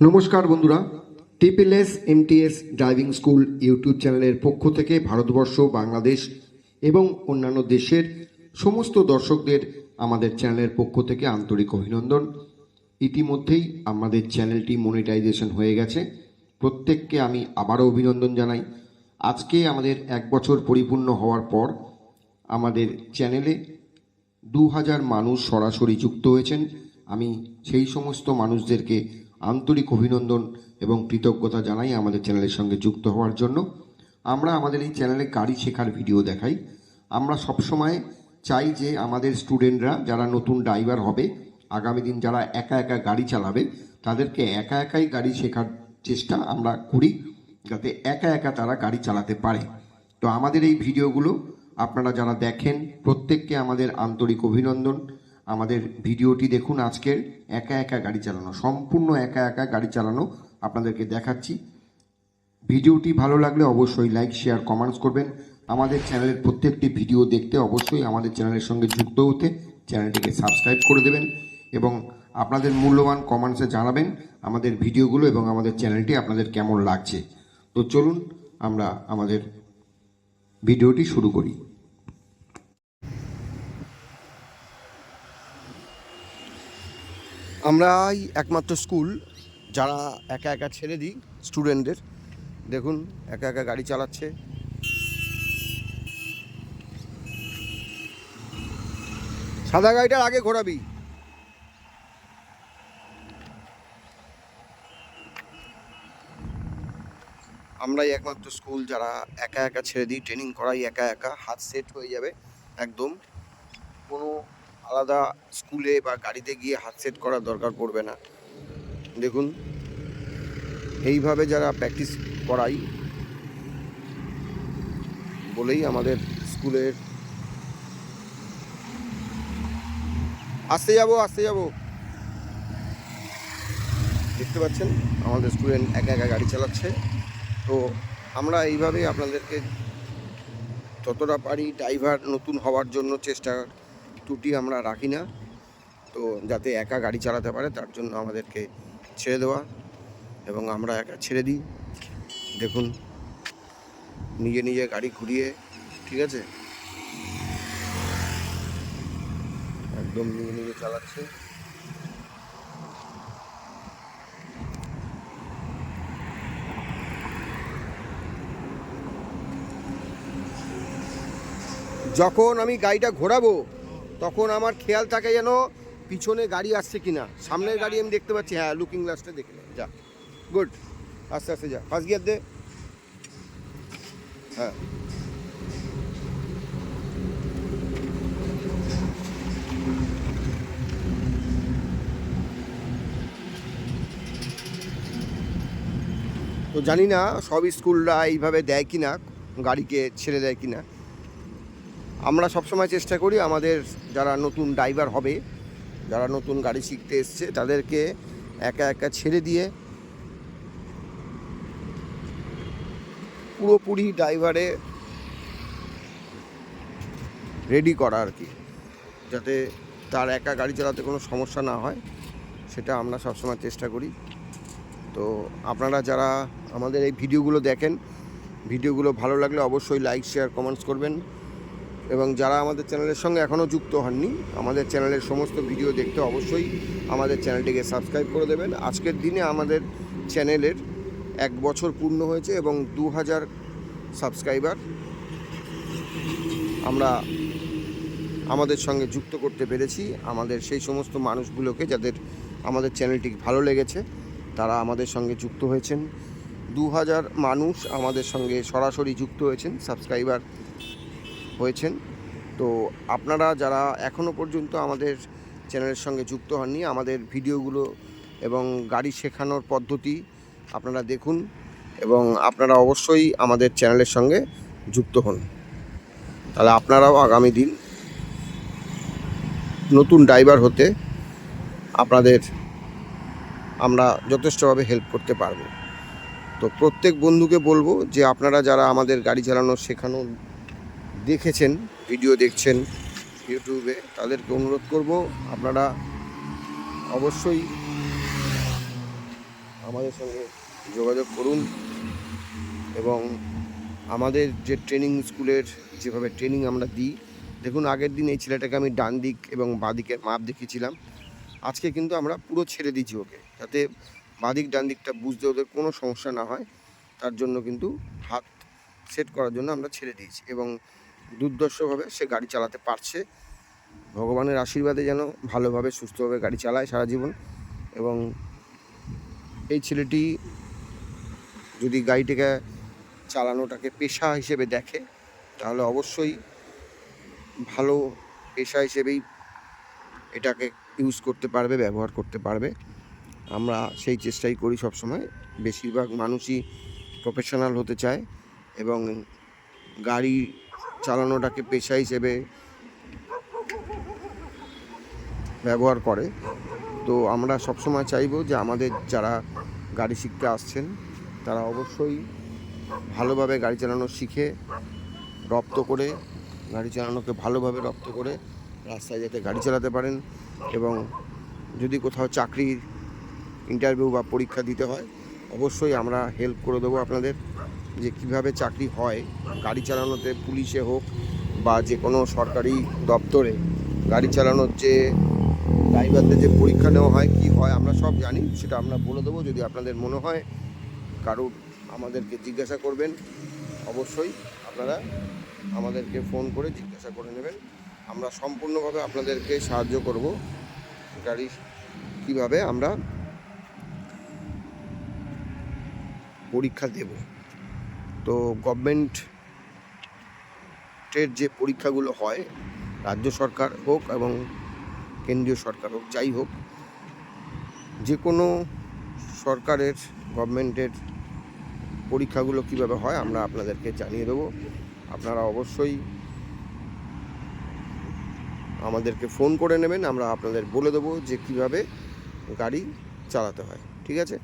নমস্কার বন্ধুরা, টিপিএলএস MTS driving school YouTube চ্যানেলের পক্ষ থেকে ভারতবর্ষ, বাংলাদেশ এবং অন্যান্য দেশের সমস্ত দর্শকদের আমাদের চ্যানেলের পক্ষ থেকে আন্তরিক অভিনন্দন। ইতিমধ্যেই আমাদের চ্যানেলটি মনিটাইজেশন হয়ে গেছে। প্রত্যেককে আমি আবারও অভিনন্দন জানাই। আজকে আমাদের 1 বছর পরিপূর্ণ হওয়ার পর আমাদের চ্যানেলে 2000 মানুষ সরাসরি যুক্ত হয়েছেন। আমি সেই সমস্ত মানুষদেরকে আন্তরিক অভিনন্দন এবং কৃতজ্ঞতা জানাই আমাদের চ্যানেলের সঙ্গে যুক্ত হওয়ার জন্য। আমরা আমাদের এই চ্যানেলে গাড়ি শেখার ভিডিও দেখাই। আমরা সবসময় চাই যে আমাদের স্টুডেন্টরা যারা নতুন ড্রাইভার হবে, আগামী দিন যারা একা একা গাড়ি চালাবে, তাদেরকে একা একাই গাড়ি শেখার চেষ্টা আমরা করি, যাতে একা একা তারা গাড়ি চালাতে পারে। তো আমাদের এই ভিডিওগুলো আপনারা যারা দেখেন প্রত্যেককে আমাদের আন্তরিক অভিনন্দন। আমাদের ভিডিওটি দেখুন, আজকের একা একা গাড়ি চালানো, সম্পূর্ণ একা একা গাড়ি চালানো আপনাদেরকে দেখাচ্ছি। ভিডিওটি ভালো লাগলে অবশ্যই লাইক, শেয়ার, কমেন্টস করবেন। আমাদের চ্যানেলের প্রত্যেকটি ভিডিও দেখতে অবশ্যই আমাদের চ্যানেলের সঙ্গে যুক্ত হতে চ্যানেলটিকে সাবস্ক্রাইব করে দেবেন এবং আপনাদের মূল্যবান কমেন্টসে জানাবেন আমাদের ভিডিওগুলো এবং আমাদের চ্যানেলটি আপনাদের কেমন লাগছে। তো চলুন আমরা আমাদের ভিডিওটি শুরু করি। আমরাই একমাত্র স্কুল যারা একা একা ছেড়ে দিই স্টুডেন্টদের। দেখুন একা একা গাড়ি চালাচ্ছে। সাদা গাড়িটার আগে ঘোরাবি। আমরাই একমাত্র স্কুল যারা একা একা ছেড়ে দিই, ট্রেনিং করাই একা একা। হাত সেট হয়ে যাবে একদম, কোনো আলাদা স্কুলে বা গাড়িতে গিয়ে হাত সেট করার দরকার পড়বে না। দেখুন এইভাবে যারা প্র্যাকটিস করাই বলেই আমাদের স্কুলের আসতে যাব দেখতে পাচ্ছেন আমাদের স্টুডেন্ট একা একা গাড়ি চালাচ্ছে। তো আমরা এইভাবেই আপনাদেরকে যতটা পারি ড্রাইভার নতুন হওয়ার জন্য চেষ্টা ত্রুটি আমরা রাখি না, তো যাতে একা গাড়ি চালাতে পারে তার জন্য আমাদেরকে ছেড়ে দেওয়া এবং আমরা একা ছেড়ে দিই। দেখুন নিজে নিজে গাড়ি ঘুরিয়ে, ঠিক আছে, একদম নিজে নিজে চালাচ্ছে। যখন আমি গাড়িটা ঘোরাবো তখন আমার খেয়াল থাকে যেন পিছনে গাড়ি আসছে কিনা। সামনের গাড়ি আমি দেখতে পাচ্ছি, হ্যাঁ, লুকিং গ্লাসটা দেখে নে। যা, গুড, আস্তে আস্তে যা, ফার্স্ট গিয়ার দে। হ্যাঁ, তো জানি না সব স্কুলরা এইভাবে দেয় কি না, গাড়িকে ছেড়ে দেয় কি না। আমরা সবসময় চেষ্টা করি আমাদের যারা নতুন ড্রাইভার হবে, যারা নতুন গাড়ি শিখতে এসছে, তাদেরকে একা একা ছেড়ে দিয়ে পুরোপুরি ড্রাইভারে রেডি করা আর কি, যাতে তার একা গাড়ি চালাতে কোনো সমস্যা না হয়, সেটা আমরা সবসময় চেষ্টা করি। তো আপনারা যারা আমাদের এই ভিডিওগুলো দেখেন, ভিডিওগুলো ভালো লাগলে অবশ্যই লাইক, শেয়ার, কমেন্টস করবেন এবং যারা আমাদের চ্যানেলের সঙ্গে এখনও যুক্ত হননি, আমাদের চ্যানেলের সমস্ত ভিডিও দেখতে অবশ্যই আমাদের চ্যানেলটিকে সাবস্ক্রাইব করে দেবেন। আজকের দিনে আমাদের চ্যানেলের 1 বছর পূর্ণ হয়েছে এবং 2000 সাবস্ক্রাইবার আমরা আমাদের সঙ্গে যুক্ত করতে পেরেছি। আমাদের সেই সমস্ত মানুষগুলোকে যাদের আমাদের চ্যানেলটি ভালো লেগেছে তারা আমাদের সঙ্গে যুক্ত হয়েছেন। 2000 মানুষ আমাদের সঙ্গে সরাসরি যুক্ত হয়েছেন, সাবস্ক্রাইবার হয়েছেন। তো আপনারা যারা এখনও পর্যন্ত আমাদের চ্যানেলের সঙ্গে যুক্ত হননি, আমাদের ভিডিওগুলো এবং গাড়ি শেখানোর পদ্ধতি আপনারা দেখুন এবং আপনারা অবশ্যই আমাদের চ্যানেলের সঙ্গে যুক্ত হন। তাহলে আপনারাও আগামী দিন নতুন ড্রাইভার হতে আপনাদের আমরা যথেষ্টভাবে হেল্প করতে পারবো। তো প্রত্যেক বন্ধুকে বলবো যে আপনারা যারা আমাদের গাড়ি চালানো শেখানো দেখেছেন, ভিডিও দেখছেন ইউটিউবে, তাদেরকে অনুরোধ করব আপনারা অবশ্যই আমাদের সঙ্গে যোগাযোগ করুন এবং আমাদের যে ট্রেনিং স্কুলের যেভাবে ট্রেনিং আমরা দিই, দেখুন আগের দিন এই ছেলেটাকে আমি ডান দিক এবং বাঁ দিকের মাপ দেখিয়েছিলাম, আজকে কিন্তু আমরা পুরো ছেড়ে দিচ্ছি ওকে, যাতে বাঁ দিক ডান দিকটা বুঝতে ওদের কোনো সমস্যা না হয়, তার জন্য কিন্তু হাত সেট করার জন্য আমরা ছেড়ে দিয়েছি এবং দুর্দর্শভাবে সে গাড়ি চালাতে পারছে। ভগবানের আশীর্বাদে যেন ভালোভাবে সুস্থভাবে গাড়ি চালায় সারা জীবন। এবং এই ছেলেটি যদি গাড়িটাকে চালানোটাকে পেশা হিসেবে দেখে তাহলে অবশ্যই ভালো পেশা হিসেবেই এটাকে ইউজ করতে পারবে, ব্যবহার করতে পারবে। আমরা সেই চেষ্টাই করি সবসময়। বেশিরভাগ মানুষই প্রফেশনাল হতে চায় এবং গাড়ি চালানোটাকে পেশা হিসেবে ব্যবহার করে। তো আমরা সবসময় চাইবো যে আমাদের যারা গাড়ি শিখতে আসছেন তারা অবশ্যই ভালোভাবে গাড়ি চালানো শিখে রপ্ত করে, গাড়ি চালানোকে ভালোভাবে রপ্ত করে রাস্তায় যাতে গাড়ি চালাতে পারেন। এবং যদি কোথাও চাকরির ইন্টারভিউ বা পরীক্ষা দিতে হয় অবশ্যই আমরা হেল্প করে দেবো আপনাদের, যে কিভাবে চাকরি হয় গাড়ি চালানোতে, পুলিশে হোক বা যে কোনো সরকারি দপ্তরে গাড়ি চালানোর যে ড্রাইভারদের যে পরীক্ষা নেওয়া হয়, কি হয় আমরা সব জানি, সেটা আমরা বলে দেবো। যদি আপনাদের মনে হয় কারো আমাদেরকে জিজ্ঞাসা করবেন, অবশ্যই আপনারা আমাদেরকে ফোন করে জিজ্ঞাসা করে নেবেন। আমরা সম্পূর্ণভাবে আপনাদেরকে সাহায্য করব গাড়ি কিভাবে আমরা পরীক্ষা দেব। তো গভর্নমেন্টের যে পরীক্ষাগুলো হয়, রাজ্য সরকার হোক এবং কেন্দ্রীয় সরকার হোক, যাই হোক, যে কোনো সরকারের গভর্নমেন্টের পরীক্ষাগুলো কিভাবে হয় আমরা আপনাদেরকে জানিয়ে দেবো। আপনারা অবশ্যই আমাদেরকে ফোন করে নেবেন, আমরা আপনাদের বলে দেবো যে কিভাবে গাড়ি চালাতে হয়। ঠিক আছে?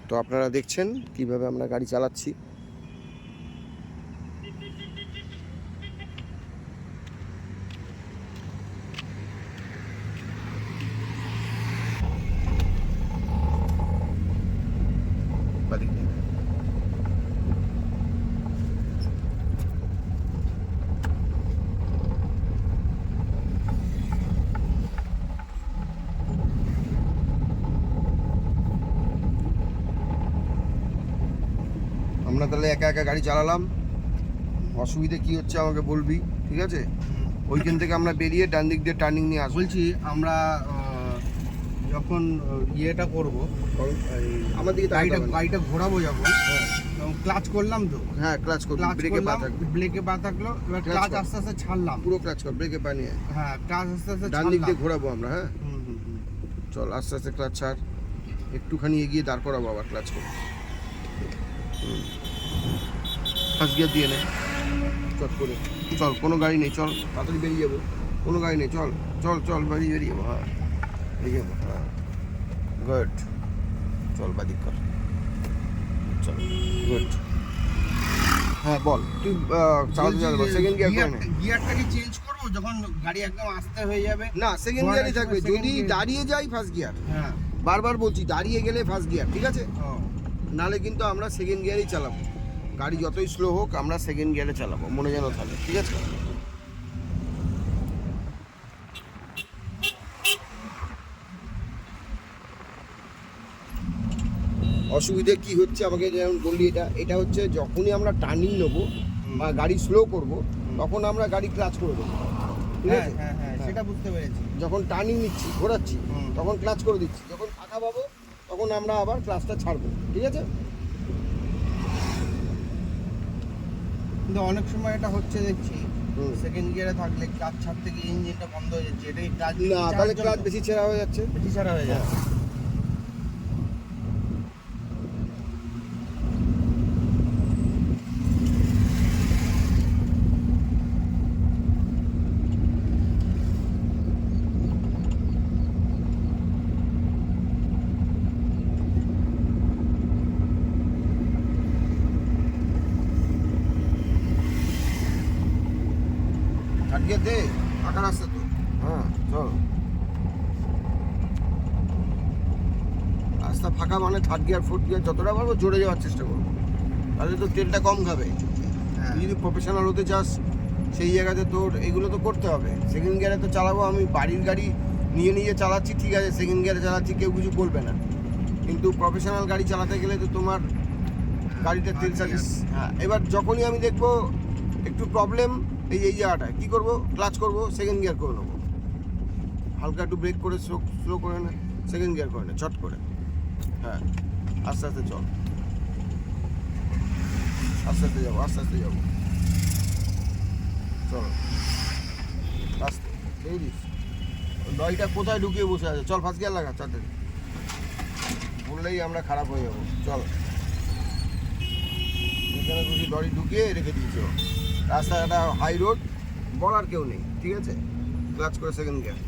তো আপনারা দেখছেন কিভাবে আমরা গাড়ি চালাচ্ছি। আমরা তাহলে একা একা গাড়ি চালালাম, অসুবিধে কি হচ্ছে আমাকে বলবি, ঠিক আছে? ওইখান থেকে আমরা বেরিয়ে ডান দিক দিয়ে টার্নিং নিয়ে আসবো। বলছি আমরা যখন ইয়েটা করবো, আমার দিকে গাড়িটা ঘোরাবো যখন, ক্লাচ করলাম তো, হ্যাঁ ক্লাচ করবি, ক্লাচ ব্রেকে পা করলাম, থাকবে, ব্রেকে পা থাকলো, এবার ক্লাচ ক্লাচ কর। আস্তে আস্তে ছাড়লাম, পুরো ক্লাচ কর, ব্রেকে পা নিয়ে হ্যাঁ ক্লাচ আস্তে আস্তে ডান দিক দিয়ে ছাড়লাম। ঘোরাবো আমরা। হ্যাঁ চল আস্তে আস্তে ক্লাচ ছাড়, একটুখানি এগিয়ে দাঁড় করাবো আবার ক্লাচ করে। ফার্স্ট গিয়ার দিয়ে নে চট করে, চল কোনো গাড়ি নেই, চল তাড়াতাড়ি বেরিয়ে যাবো, কোনো গাড়ি নেই, চল চল চল বেরিয়ে যাবো। হ্যাঁ বেরিয়ে যাবো, হ্যাঁ গুড, চল বাদিক কর, চল গুড। হ্যাঁ বল, তুই চালাতে চালাবো, সেকেন্ড গিয়ার করে নে। গিয়ারটা কি চেঞ্জ করবো যখন গাড়ি একদম আস্তে হয়ে যাবে? না সেকেন্ড গিয়ারই থাকবে, second যদি gear। দাঁড়িয়ে যাই ফার্স্ট গিয়ার, হ্যাঁ বারবার বলছি দাঁড়িয়ে গেলে ফার্স্ট গিয়ার, ঠিক আছে? ও, নালে কিন্তু আমরা সেকেন্ড গিয়ারেই চালাবো, গাড়ি যতই স্লো হোক আমরা সেকেন্ড গিয়ারে চালাবো, মনে যেন থাকে, ঠিক আছে? অসুবিধে কি হচ্ছে আমাকে যেমন বললি, এটা হচ্ছে যখনই আমরা টার্নিং নেবো বা গাড়ি স্লো করব তখন আমরা গাড়ি ক্লাচ করে দেবো, ঠিক হ্যাঁ আছে? হ্যাঁ হ্যাঁ সেটা বুঝতে পেরেছি। যখন টার্নিং নিচ্ছি, ঘোরাচ্ছি, হুম। তখন ক্লাচ করে দিচ্ছি, যখন ফাঁকা পাবো তখন আমরা আবার ক্লাচটা ছাড়বো, ঠিক আছে? কিন্তু অনেক সময় এটা হচ্ছে দেখছি, হুম। সেকেন্ড গিয়ারে থাকলে ক্লাচ ছাড়তে গিয়ে ইঞ্জিনটা বন্ধ হয়ে যাচ্ছে, এটাই ক্লাচ না তাহলে ক্লাচ বেশি ছেঁড়া হয়ে যাচ্ছে। বেশি ছাড়া হয়ে যাচ্ছে। থার্ড গিয়ার দে, ফাঁকা রাস্তা তো। হ্যাঁ চল। রাস্তা ফাঁকা মানে থার্ড গিয়ার ফোর্থ গিয়ার যতটা পারবো জোরে যাওয়ার চেষ্টা করবো, তাহলে তো তেলটা কম খাবে। হ্যাঁ। তুই যদি প্রফেশনাল হতে চাস সেই জায়গাতে তোর এগুলো তো করতে হবে। সেকেন্ড গিয়ারে তো চালাবো, আমি বাড়ির গাড়ি নিয়ে নিয়ে চালাচ্ছি, ঠিক আছে, সেকেন্ড গিয়ারে চালাচ্ছি, কেউ কিছু বলবে না। কিন্তু প্রফেশনাল গাড়ি চালাতে গেলে তো তোমার গাড়িটা তেল সার্ভিস। হ্যাঁ, এবার যখনই আমি দেখবো একটু প্রবলেম এই জায়গাটায় কী করবো, ক্লাচ করবো, সেকেন্ড গিয়ার করে নেবো, হালকা একটু ব্রেক করে স্লো করে না, সেকেন্ড গিয়ার করে না চট করে। হ্যাঁ, আস্তে আস্তে চল, আস্তে আস্তে যাবো, আস্তে আস্তে যাবো, চলো আস্তে। দেখিস লরিটা কোথায় ঢুকিয়ে বসে আছে, চল ফার্স্ট গিয়ার লাগা চারটে, বললেই আমরা খারাপ হয়ে যাবো। চল, এখানে খুশি লরি ঢুকিয়ে রেখে দিয়েছো, রাস্তায় একটা হাই রোড, বলার কেউ নেই, ঠিক আছে, ক্লাচ করে সেকেন্ড গিয়ার।